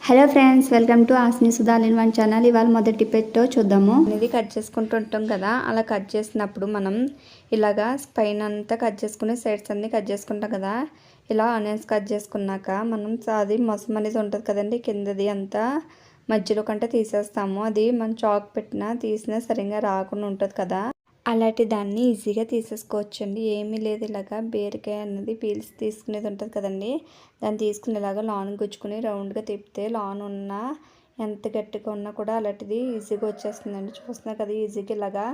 Hello friends, welcome to ఆస్ని Sudha all in one channel. ఇవాళ మొదటి పెట్టో చూద్దాము. ఇది కట్ చేసుకుంటుంటాం కదా, అలా కట్ చేసినప్పుడు మనం ఇలాగా పైన అంతా కట్ చేసుకుని సైడ్స్ అన్నీ కట్ చేసుకుంటాం కదా. ఇలా ఆనియన్స్ కట్ చేసుకున్నాక మనం అది మొసం అనేది ఉంటుంది కదండి, కిందది అంతా మధ్యలో కంటే తీసేస్తాము. అది మనం చాక్ పెట్టినా తీసినా సరిగ్గా రాకుండా ఉంటుంది కదా, అలాంటి దాన్ని ఈజీగా తీసేసుకోవచ్చండి. ఏమీ లేదు, ఇలాగా బీరకాయ అనేది పీల్స్ తీసుకునేది ఉంటుంది కదండి, దాన్ని తీసుకుని ఇలాగా లాన్ గుచ్చుకుని రౌండ్గా తిప్పితే లాన్ ఉన్న ఎంత గట్టిగా ఉన్నా కూడా అలాంటిది ఈజీగా వచ్చేస్తుందండి. చూస్తున్నారు కదా, ఈజీగా ఇలాగా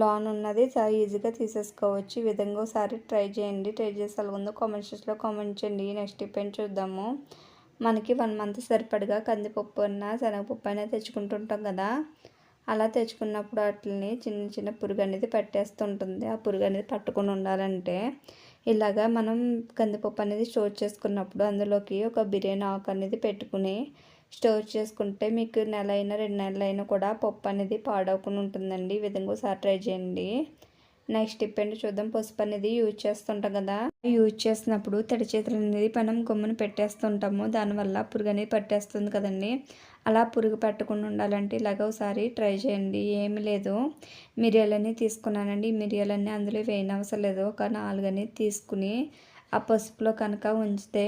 లాన్ ఉన్నది చాలా ఈజీగా తీసేసుకోవచ్చు. ఈ విధంగా ఒకసారి ట్రై చేయండి. ట్రై చేసి అలా ఉందో కామెంట్ సెక్షన్లో కామెంట్ చేయండి. నెక్స్ట్ టిప్ ఏంటి చూద్దాము. మనకి 1 మంత్ సరిపడగా కందిపప్పు అయినా శనగపప్పు అయినా తెచ్చుకుంటుంటాం కదా, అలా తెచ్చుకున్నప్పుడు వాటిని చిన్న చిన్న పురుగు అనేది పట్టేస్తుంటుంది. ఆ పురుగు అనేది పట్టుకొని ఉండాలంటే ఇలాగా మనం కందిపప్పు అనేది స్టోర్ చేసుకున్నప్పుడు అందులోకి ఒక బిర్యానీ ఆకు అనేది పెట్టుకుని స్టోర్ చేసుకుంటే మీకు నెల అయినా 2 నెలలైనా కూడా పప్పు అనేది పాడవకుండా ఉంటుందండి. ఈ విధంగా ఒకసారి ట్రై చేయండి. నెక్స్ట్ టిప్ ఏంటి చూద్దాం. పసుపు అనేది యూజ్ చేస్తుంటాం కదా, యూజ్ చేసినప్పుడు తడి చేతులు అనేది మనం గమ్మున పెట్టేస్తుంటాము. దానివల్ల పురుగు అనేది పట్టేస్తుంది కదండి. అలా పురుగు పెట్టకుండా ఉండాలంటే ఇలాగ ఒకసారి ట్రై చేయండి. ఏమి లేదు, మిరియాలన్నీ తీసుకున్నానండి. ఈ మిరియాలన్నీ అందులో వేయనవసరం లేదు. ఒక 4 అనేది తీసుకుని ఆ పసుపులో కనుక ఉంచితే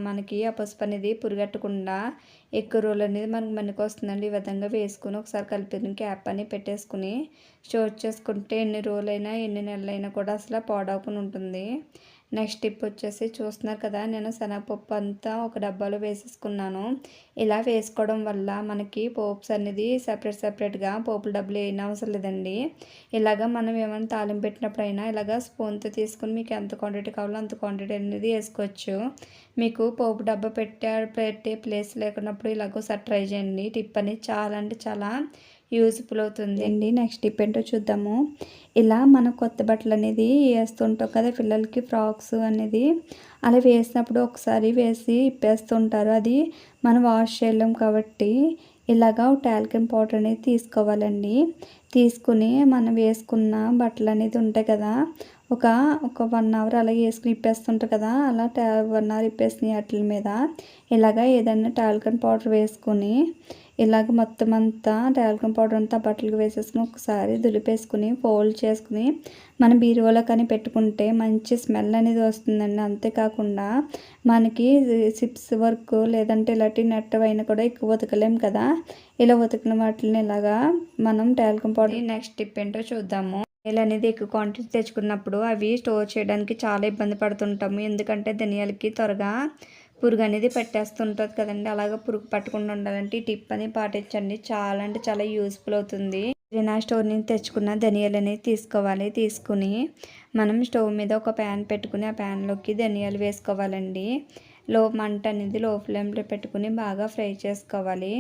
మనకి ఆ పసుపు అనేది పురుగట్టకుండా ఎక్కువ రోజులు అనేది మనకు మనికి వస్తుందండి. ఈ విధంగా వేసుకుని ఒకసారి కలిపి క్యాప్ అని పెట్టేసుకుని స్టోర్ చేసుకుంటే ఎన్ని రోజులైనా ఎన్ని నెలలైనా కూడా అసలు పాడవకుండా ఉంటుంది. నెక్స్ట్ టిప్ వచ్చేసి చూస్తున్నారు కదా, నేను శనగపప్పు అంతా ఒక డబ్బాలో వేసేసుకున్నాను. ఇలా వేసుకోవడం వల్ల మనకి పోప్స్ అనేది సపరేట్గా పోపుల డబ్బులు వేయని అవసరం లేదండి. ఇలాగ మనం ఏమైనా తాలింపు పెట్టినప్పుడైనా ఇలాగ స్పూన్తో తీసుకుని మీకు ఎంత క్వాంటిటీ కావాలో అంత క్వాంటిటీ అనేది వేసుకోవచ్చు. మీకు పోపు డబ్బా పెట్టే ప్లేస్ లేకున్నప్పుడు ఇలాగ ఒకసారి ట్రై చేయండి. టిప్ అనేది చాలా అంటే చాలా యూజ్ఫుల్ అవుతుంది అండి. నెక్స్ట్ టిప్ ఏంటో చూద్దాము. ఇలా మన కొత్త బట్టలు అనేది వేస్తుంటాం కదా పిల్లలకి, ఫ్రాక్స్ అనేది అలా వేసినప్పుడు ఒకసారి వేసి ఇప్పేస్తుంటారు. అది మనం వాష్ చేయలేం కాబట్టి ఇలాగా టాల్కమ్ పౌడర్ అనేది తీసుకోవాలండి. తీసుకుని మనం వేసుకున్న బట్టలు అనేది ఉంటాయి కదా, ఒక 1 అవర్ అలా వేసుకుని ఇప్పేస్తుంటారు కదా, అలా 1 అవర్ ఇప్పేసిన వాటి మీద ఇలాగ ఏదైనా టాల్కమ్ పౌడర్ వేసుకుని ఇలాగ మొత్తం అంతా టాల్కమ్ పౌడర్ అంతా బట్టలకు వేసేసుకుని ఒకసారి దులిపేసుకుని ఫోల్డ్ చేసుకుని మన బీరువాలో కానీ పెట్టుకుంటే మంచి స్మెల్ అనేది వస్తుందండి. అంతేకాకుండా మనకి సిప్స్ వర్క్ లేదంటే ఇలాంటి నెట్ అయినా కూడా ఎక్కువ ఉతకలేం కదా, ఇలా ఉతికిన వాటిని ఇలాగా మనం టాల్కమ్ పౌడర్. నెక్స్ట్ టిప్ ఏంటో చూద్దాము. ధనియాలు అనేది ఎక్కువ క్వాంటిటీ తెచ్చుకున్నప్పుడు అవి స్టోర్ చేయడానికి చాలా ఇబ్బంది పడుతుంటాము. ఎందుకంటే ధనియాలకి త్వరగా పురుగు అనేది పెట్టేస్తుంటుంది కదండి. అలాగే పురుగు పట్టకుండా ఉండాలంటే ఈ టిప్ అని పాటించండి. చాలా అంటే చాలా యూస్ఫుల్ అవుతుంది. నా స్టోర్ నుంచి తెచ్చుకున్న ధనియాలు అనేది తీసుకోవాలి. తీసుకుని మనం స్టవ్ మీద ఒక ప్యాన్ పెట్టుకుని ఆ ప్యాన్లోకి ధనియాలు వేసుకోవాలండి. మంట అనేది లో ఫ్లేమ్లో పెట్టుకుని బాగా ఫ్రై చేసుకోవాలి.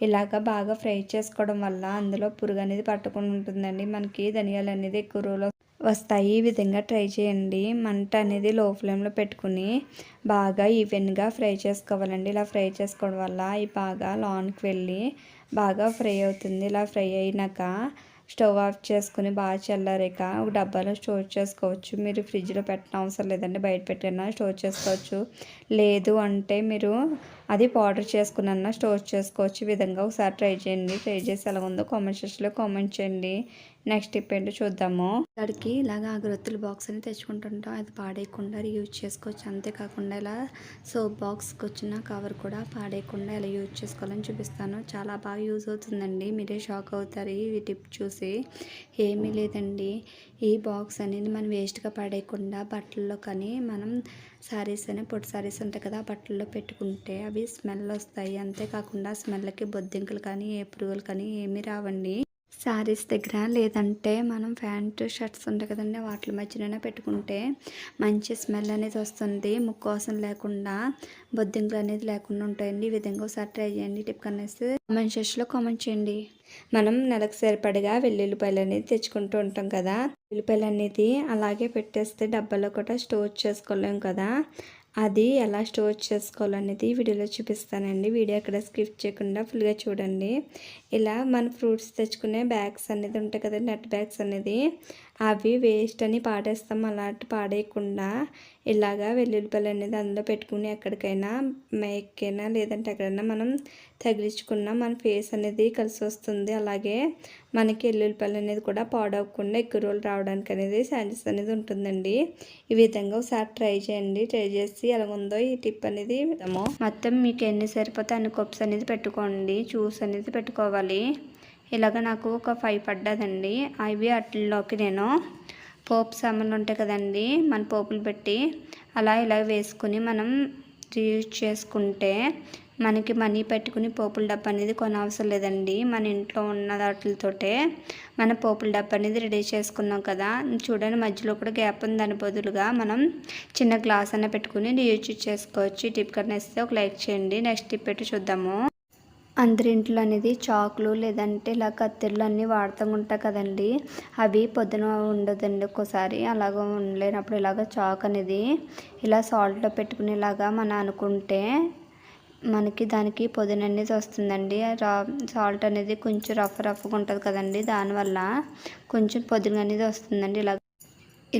ఇలాగ బాగా ఫ్రై చేసుకోవడం వల్ల అందులో పురుగు అనేది పట్టకుండా ఉంటుందండి. మనకి ధనియాలు అనేది ఎక్కువ రోజులు వస్తాయి. ఈ విధంగా ట్రై చేయండి. మంట అనేది లో ఫ్లేమ్లో పెట్టుకుని బాగా ఈవెన్గా ఫ్రై చేసుకోవాలండి. ఇలా ఫ్రై చేసుకోవడం వల్ల ఈ బాగా లాన్కి వెళ్ళి బాగా ఫ్రై అవుతుంది. ఇలా ఫ్రై అయినాక స్టవ్ ఆఫ్ చేసుకుని బాగా చల్లారాక ఒక డబ్బాలో స్టోర్ చేసుకోవచ్చు. మీరు ఫ్రిడ్జ్లో పెట్టిన అవసరం లేదండి, బయట పెట్టినా స్టోర్ చేసుకోవచ్చు. లేదు అంటే మీరు అది పౌడర్ చేసుకున్న స్టోర్ చేసుకోవచ్చు. ఈ విధంగా ఒకసారి ట్రై చేయండి. ట్రై చేసి ఎలా ఉందో కామెంట్ సెక్షన్లో కామెంట్ చేయండి. నెక్స్ట్ టిప్ ఏంటో చూద్దాము. అక్కడికి ఇలాగ అగరొత్తుల బాక్స్ అని తెచ్చుకుంటుంటాం, అది పాడేయకుండా యూజ్ చేసుకోవచ్చు. అంతేకాకుండా ఇలా సోప్ బాక్స్కి వచ్చిన కవర్ కూడా పాడేయకుండా ఇలా యూజ్ చేసుకోవాలని చూపిస్తాను. చాలా బాగా యూజ్ అవుతుందండి. మీరే షాక్ అవుతారు ఈ టిప్ చూసి. ఏమీ లేదండి, ఈ బాక్స్ అనేది మనం వేస్ట్గా పడేయకుండా బట్టల్లో కానీ మనం శారీస్ అని పొట్టి శారీస్ ఉంటాయి కదా, బట్టల్లో పెట్టుకుంటే అవి స్మెల్ వస్తాయి. అంతేకాకుండా స్మెల్కి బొద్దింకలు కానీ ఏ పురుగులు కానీ ఏమీ రావండి. శారీస్ దగ్గర లేదంటే మనం ప్యాంట్ షర్ట్స్ ఉంటాయి కదండి, వాటి మధ్యన పెట్టుకుంటే మంచి స్మెల్ అనేది వస్తుంది. ముక్కు వాసన లేకుండా బొద్దింకలు అనేది లేకుండా ఉంటాయండి. ఈ విధంగా ఒకసారి ట్రై చేయండి. టిప్ కనేసి కామెంట్ సెక్షన్లో కామెంట్ చేయండి. మనం నెలకు సరిపడగా వెల్లుల్లిపాయలు అనేది తెచ్చుకుంటూ ఉంటాం కదా, వెల్లుల్లిపాయలు అనేది అలాగే పెట్టేస్తే డబ్బాలో కూడా స్టోర్ చేసుకోలేం కదా, అది ఎలా స్టోర్ చేసుకోవాలనేది వీడియోలో చూపిస్తానండి. వీడియో అక్కడ స్కిప్ చేయకుండా ఫుల్గా చూడండి. ఇలా మన ఫ్రూట్స్ తెచ్చుకునే బ్యాగ్స్ అనేది ఉంటాయి కదండి, నెట్ బ్యాగ్స్ అనేది అవి వేస్ట్ అని పాడేస్తాం. అలాంటి పాడేయకుండా ఇలాగా వెల్లుల్లిపాయలు అనేది అందులో పెట్టుకుని ఎక్కడికైనా మేకైనా లేదంటే ఎక్కడైనా మనం తగిలించుకున్న మన ఫేస్ అనేది కలిసి వస్తుంది. అలాగే మనకి వెల్లుల్లిపాయలు అనేది కూడా పాడవకుండా ఎక్కువ రోజులు రావడానికి అనేది ఛాన్సెస్ అనేది ఉంటుందండి. ఈ విధంగా ఒకసారి ట్రై చేయండి. ట్రై చేసి ఎలా ఉందో ఈ టిప్ అనేది మొత్తం మీకు ఎన్ని సరిపోతే అన్ని కప్స్ అనేది పెట్టుకోండి. జ్యూస్ అనేది పెట్టుకోవాలి. ఇలాగ నాకు ఒక 5 పడ్డదండి. అవి అట్లలోకి నేను పోపు సామాన్లు ఉంటాయి కదండి, మన పోపులు పెట్టి ఇలా వేసుకుని మనం యూజ్ చేసుకుంటే మనకి మనీ పెట్టుకుని పోపుల డబ్బా అనేది కొనవసరం లేదండి. మన ఇంట్లో ఉన్న వాటితోటే మన పోపుల డబ్బా అనేది రెడీ చేసుకున్నాం కదా. చూడండి మధ్యలో కూడా గ్యాప్ ఉంది. దాని బదులుగా మనం చిన్న గ్లాస్ అన్న పెట్టుకుని యూజ్ చేసుకోవచ్చు. ఈ టిప్ కన్నా ఇస్తే ఒక లైక్ చేయండి. నెక్స్ట్ టిప్ పెట్టి చూద్దాము. అందరి ఇంట్లో అనేది చాకులు లేదంటే ఇలా కత్తెరలు అన్నీ వాడుతూ ఉంటాయి కదండి. అవి పొద్దున ఉండదండి ఒక్కోసారి. అలాగ ఉండలేనప్పుడు ఇలాగ చాక్ అనేది ఇలా సాల్ట్లో పెట్టుకుని ఇలాగా మనం అనుకుంటే మనకి దానికి పొద్దున అనేది వస్తుందండి. సాల్ట్ అనేది కొంచెం రఫ్గా ఉంటుంది కదండి, దానివల్ల కొంచెం పొద్దున అనేది వస్తుందండి.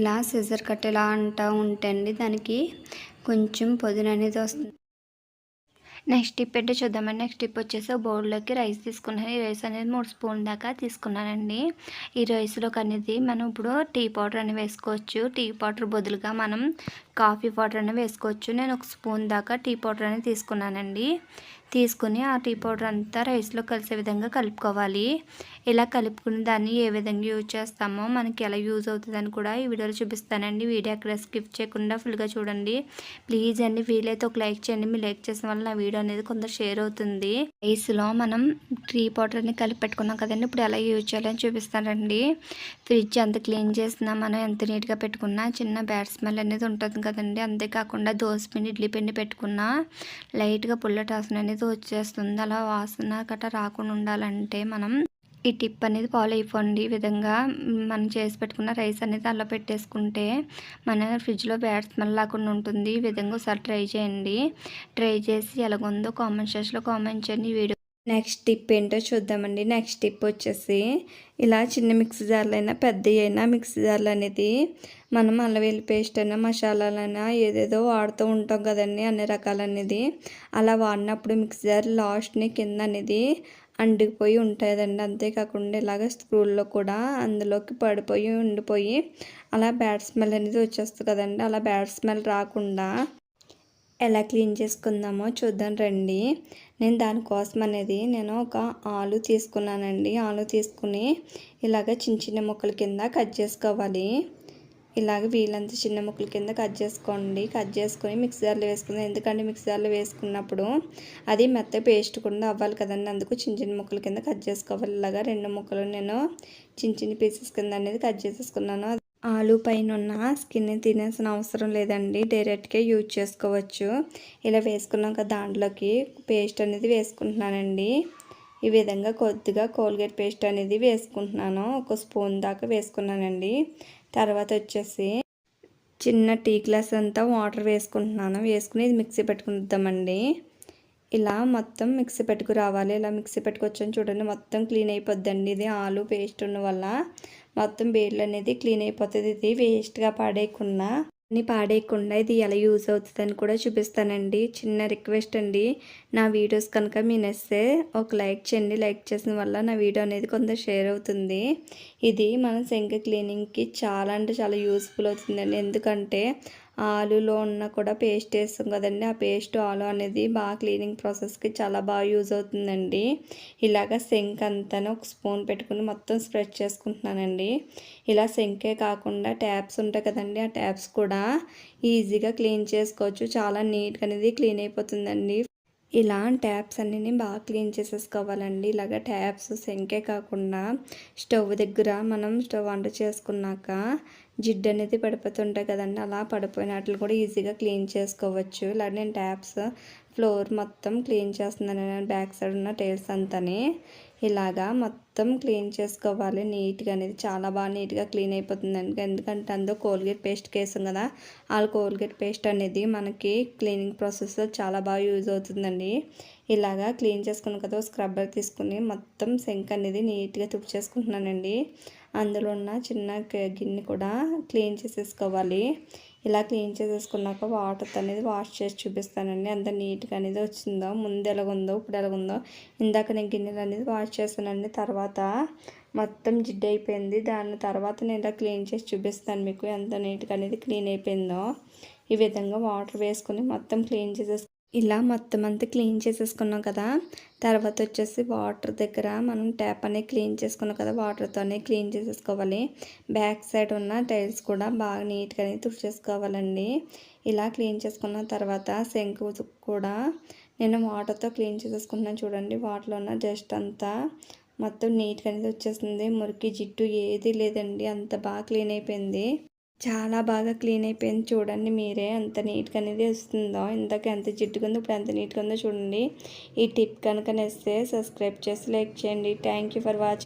ఇలా సిజర్ కట్ ఇలా అంటూ ఉంటే అండి దానికి కొంచెం పొద్దున అనేది వస్తుంది. నెక్స్ట్ టిప్ ఏంటో చూద్దామండి. నెక్స్ట్ టిప్ వచ్చేసి బౌల్లోకి రైస్ తీసుకున్నాను. ఈ రైస్ అనేది 3 స్పూన్ దాకా తీసుకున్నానండి. ఈ రైస్లోకి అనేది మనం ఇప్పుడు టీ పౌడర్ అని వేసుకోవచ్చు. టీ పౌడర్ బదులుగా మనం కాఫీ పౌడర్ అని వేసుకోవచ్చు. నేను 1 స్పూన్ దాకా టీ పౌడర్ అని తీసుకున్నానండి. తీసుకుని ఆ టీ పౌడర్ అంతా రైస్లో కలిసే విధంగా కలుపుకోవాలి. ఇలా కలుపుకుని దాన్ని ఏ విధంగా యూజ్ చేస్తామో మనకి ఎలా యూజ్ అవుతుందని కూడా ఈ వీడియోలో చూపిస్తానండి. వీడియో అక్కడ స్కిప్ చేయకుండా ఫుల్గా చూడండి. ప్లీజ్ అండి, వీలైతే ఒక లైక్ చేయండి. మీరు లైక్ చేసిన వల్ల నా వీడియో అనేది కొంత షేర్ అవుతుంది. రైస్లో మనం టీ పౌడర్ని కలిపి పెట్టుకున్నాం కదండి, ఇప్పుడు ఎలా యూజ్ చేయాలని చూపిస్తానండి. ఫ్రిడ్జ్ ఎంత క్లీన్ చేసినా మనం ఎంత నీట్గా పెట్టుకున్నా చిన్న బ్యాడ్ స్మెల్ అనేది ఉంటుంది కదండి. అంతేకాకుండా దోసపిండి ఇడ్లీ పిండి పెట్టుకున్నా లైట్గా పుల్లటి వాసన అనేది వచ్చేస్తుంది. అలా వాసన గట్రా రాకుండా ఉండాలంటే మనం ఈ టిప్ అనేది ఫాలో అయిపోండి. ఈ విధంగా మనం చేసి పెట్టుకున్న రైస్ అనేది అలా పెట్టేసుకుంటే మన ఫ్రిడ్జ్లో బ్యాడ్ స్మెల్ లేకుండా ఉంటుంది. ఈ విధంగా ఒకసారి ట్రై చేయండి. ట్రై చేసి ఎలాగుందో కామెంట్ సెక్షన్లో కామెంట్ చేయండి. ఈ వీడియో నెక్స్ట్ టిప్ ఏంటో చూద్దామండి. నెక్స్ట్ టిప్ వచ్చేసి ఇలా చిన్న మిక్సీ జార్లు అయినా పెద్ద అయినా మిక్సీ జార్లు అనేది మనం అల్లం వెల్లుల్లి పేస్ట్ అయినా మసాలాలైనా ఏదేదో వాడుతూ ఉంటాం కదండి, అన్ని రకాలనేది. అలా వాడినప్పుడు మిక్సీ జార్ లాస్ట్ని కింద అనేది అంటుకుపోయి ఉంటుందండి. అంతేకాకుండా ఇలాగ స్క్రూల్లో కూడా అందులోకి పడిపోయి ఉండిపోయి అలా బ్యాడ్ స్మెల్ అనేది వచ్చేస్తుంది కదండి. అలా బ్యాడ్ స్మెల్ రాకుండా ఎలా క్లీన్ చేసుకుందామో చూద్దాం రండి. నేను దానికోసం అనేది నేను ఒక ఆలు తీసుకున్నానండి. ఆలు తీసుకుని ఇలాగ చిన్న చిన్న ముక్కల కింద కట్ చేసుకోవాలి. ఇలాగ వీలంత చిన్న ముక్కల కింద కట్ చేసుకోండి. కట్ చేసుకొని మిక్సీ జార్లో వేసుకుందాం. ఎందుకంటే మిక్సీ జార్లో వేసుకున్నప్పుడు అది మెత్త పేస్ట్ కూడా అవ్వాలి కదండి. అందుకు చిన్న చిన్న ముక్కల కింద కట్ చేసుకోవాలి. ఇలాగా 2 ముక్కలు నేను చిన్న చిన్న పీసెస్ కింద అనేది కట్ చేసేసుకున్నాను. ఆలు పైన ఉన్న స్కిన్ తినేసిన అవసరం లేదండి, డైరెక్ట్గా యూజ్ చేసుకోవచ్చు. ఇలా వేసుకున్నాక దాంట్లోకి పేస్ట్ అనేది వేసుకుంటున్నానండి. ఈ విధంగా కొద్దిగా కోల్గేట్ పేస్ట్ అనేది వేసుకుంటున్నాను. 1 స్పూన్ దాకా వేసుకున్నానండి. తర్వాత వచ్చేసి చిన్న టీ గ్లాస్ అంతా వాటర్ వేసుకుంటున్నాను. వేసుకుని ఇది మిక్సీ పెట్టుకుంటామండి. ఇలా మొత్తం మిక్సీ పెట్టుకు రావాలి. ఇలా మిక్సీ పెట్టుకొచ్చని చూడండి, మొత్తం క్లీన్ అయిపోద్దండి. ఇది ఆలు పేస్ట్ ఉన్న వల్ల మొత్తం బేడ్లు అనేది క్లీన్ అయిపోతుంది. ఇది వేస్ట్గా పాడేయకుండా ఇది ఎలా యూజ్ అవుతుందని కూడా చూపిస్తానండి. చిన్న రిక్వెస్ట్ అండి, నా వీడియోస్ కనుక మీ నచ్చితే ఒక లైక్ చేయండి. లైక్ చేసిన వల్ల నా వీడియో అనేది కొంత షేర్ అవుతుంది. ఇది మన సింక్ క్లీనింగ్కి చాలా అంటే చాలా యూస్ఫుల్ అవుతుందండి. ఎందుకంటే ఆలులో ఉన్న కూడా పేస్ట్ వేస్తాం కదండి, ఆ పేస్ట్ ఆలు అనేది బాగా క్లీనింగ్ ప్రాసెస్కి చాలా బాగా యూజ్ అవుతుందండి. ఇలాగ సింక్ అంతా 1 స్పూన్ పెట్టుకుని మొత్తం స్ప్రెడ్ చేసుకుంటున్నానండి. ఇలా సింకే కాకుండా ట్యాప్స్ ఉంటాయి కదండి, ఆ ట్యాప్స్ కూడా ఈజీగా క్లీన్ చేసుకోవచ్చు. చాలా నీట్గా అనేది క్లీన్ అయిపోతుందండి. ఇలా ట్యాప్స్ అన్నీ బాగా క్లీన్ చేసేసుకోవాలండి. ఇలాగ ట్యాప్స్ సింకే కాకుండా స్టవ్ దగ్గర మనం స్టవ్ వంట చేసుకున్నాక జిడ్డు అనేది పడిపోతుంటాయి కదండి, అలా పడిపోయినట్లు కూడా ఈజీగా క్లీన్ చేసుకోవచ్చు. ఇలా నేను ట్యాప్స్ ఫ్లోర్ మొత్తం క్లీన్ చేస్తున్నాను. బ్యాక్ సైడ్ ఉన్న టైల్స్ అంతాని ఇలాగా మొత్తం క్లీన్ చేసుకోవాలి. నీట్గా అనేది చాలా బాగా నీట్గా క్లీన్ అయిపోతుందండి. ఎందుకంటే అందులో కోల్గేట్ పేస్ట్ వేసాం కదా, ఆ కోల్గేట్ పేస్ట్ అనేది మనకి క్లీనింగ్ ప్రాసెస్లో చాలా బాగా యూజ్ అవుతుందండి. ఇలాగా క్లీన్ చేసుకున్న కదా స్క్రబ్బర్ తీసుకుని మొత్తం సింక్ అనేది నీట్గా తుడిచేసుకుంటున్నానండి. అందులో ఉన్న చిన్న గిన్నె కూడా క్లీన్ చేసేసుకోవాలి. ఇలా క్లీన్ చేసేసుకున్నాక వాటర్తో అనేది వాష్ చేసి చూపిస్తానండి ఎంత నీట్గా అనేది వచ్చిందో. ముందు ఎలాగుందో ఇప్పుడు ఎలాగుందో. ఇందాక నేను గిన్నెలు అనేది వాష్ చేస్తానండి. తర్వాత మొత్తం జిడ్డు అయిపోయింది. దాని తర్వాత నేను ఇలా క్లీన్ చేసి చూపిస్తాను మీకు ఎంత నీట్గా అనేది క్లీన్ అయిపోయిందో. ఈ విధంగా వాటర్ వేసుకొని మొత్తం క్లీన్ ఇలా మొత్తం అంతా క్లీన్ చేసేసుకున్నాం కదా. తర్వాత వచ్చేసి వాటర్ దగ్గర మనం ట్యాప్ అనేది క్లీన్ చేసుకున్నాం కదా, వాటర్తోనే క్లీన్ చేసేసుకోవాలి. బ్యాక్ సైడ్ ఉన్న టైల్స్ కూడా బాగా నీట్గా తుడిచేసుకోవాలండి. ఇలా క్లీన్ చేసుకున్న తర్వాత శంకు కూడా నేను వాటర్తో క్లీన్ చేసేసుకున్నాను. చూడండి వాటర్లో ఉన్న డస్ట్ అంతా మొత్తం నీట్గా అనేది వచ్చేసింది. మురికి జిడ్డు ఏది లేదండి, అంత బాగా క్లీన్ అయిపోయింది. చాలా బాగా క్లీన్ అయిపోయింది. చూడండి మీరే ఎంత నీట్గా అనేది వస్తుందో. ఇందాక ఎంత జిడ్డుగా ఉందో ఇప్పుడు ఎంత నీట్గా ఉందో చూడండి. ఈ టిప్ కనుక నేస్తే సబ్స్క్రైబ్ చేసి లైక్ చేయండి. Thank you for watching.